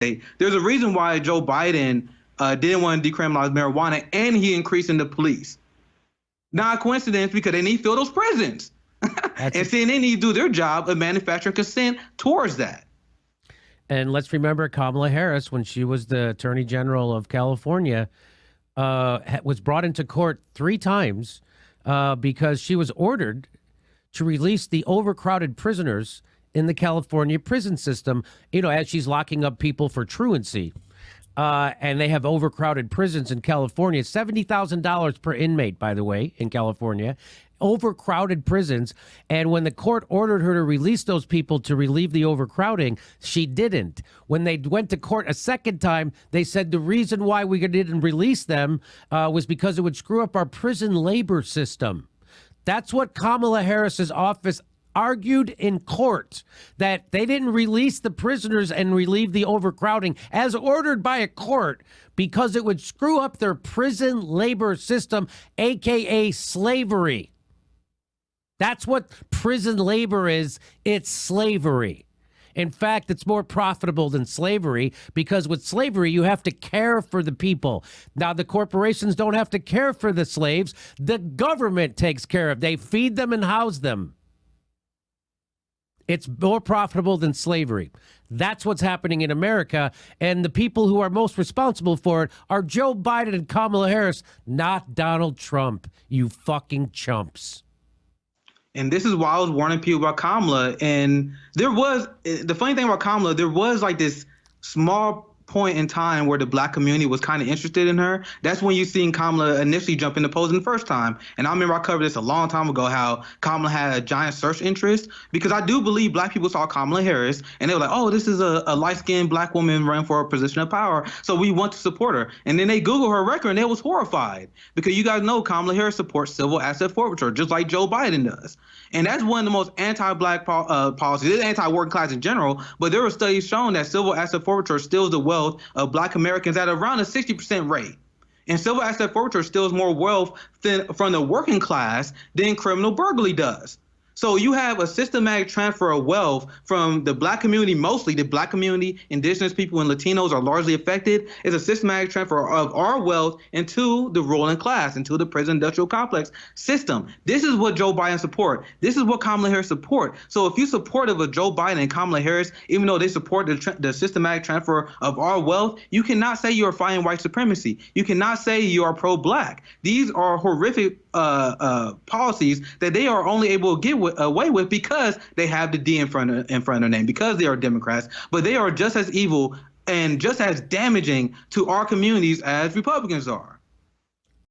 There's a reason why Joe Biden didn't want to decriminalize marijuana, and he increased in the police. Not a coincidence, because they need to fill those prisons. And then they need to do their job of manufacturing consent towards that. And let's remember Kamala Harris, when she was the Attorney General of California, was brought into court 3 times because she was ordered to release the overcrowded prisoners in the California prison system, as she's locking up people for truancy. And they have overcrowded prisons in California, $70,000 per inmate, by the way, in California. Overcrowded prisons. And when the court ordered her to release those people to relieve the overcrowding, she didn't. When they went to court a second time, they said the reason why we didn't release them was because it would screw up our prison labor system. That's what Kamala Harris's office argued in court, that they didn't release the prisoners and relieve the overcrowding as ordered by a court because it would screw up their prison labor system, aka slavery. That's what prison labor is. It's slavery. In fact, it's more profitable than slavery, because with slavery, you have to care for the people. Now, the corporations don't have to care for the slaves. The government takes care of. They feed them and house them. It's more profitable than slavery. That's what's happening in America. And the people who are most responsible for it are Joe Biden and Kamala Harris, not Donald Trump, you fucking chumps. And this is why I was warning people about Kamala. And the funny thing about Kamala, there was like this small point in time where the black community was kind of interested in her. That's when you seen Kamala initially jump into polls the first time. And I remember I covered this a long time ago, how Kamala had a giant search interest, because I do believe black people saw Kamala Harris and they were like, oh, this is a light-skinned black woman running for a position of power, so we want to support her. And then they Google her record and they was horrified, because you guys know Kamala Harris supports civil asset forfeiture, just like Joe Biden does. And that's one of the most anti-black policies. It's anti-working class in general, but there were studies showing that civil asset forfeiture steals the wealth of black Americans at around a 60% rate. And civil asset forfeiture steals more wealth from the working class than criminal burglary does. So you have a systematic transfer of wealth from the black community, mostly the black community, indigenous people and Latinos are largely affected. It's a systematic transfer of our wealth into the ruling class, into the prison industrial complex system. This is what Joe Biden support. This is what Kamala Harris support. So if you're supportive of Joe Biden and Kamala Harris, even though they support the systematic transfer of our wealth, you cannot say you're fighting white supremacy. You cannot say you are pro-black. These are horrific policies that they are only able to get away with because they have the D in front of their name, because they are Democrats. But they are just as evil and just as damaging to our communities as Republicans are.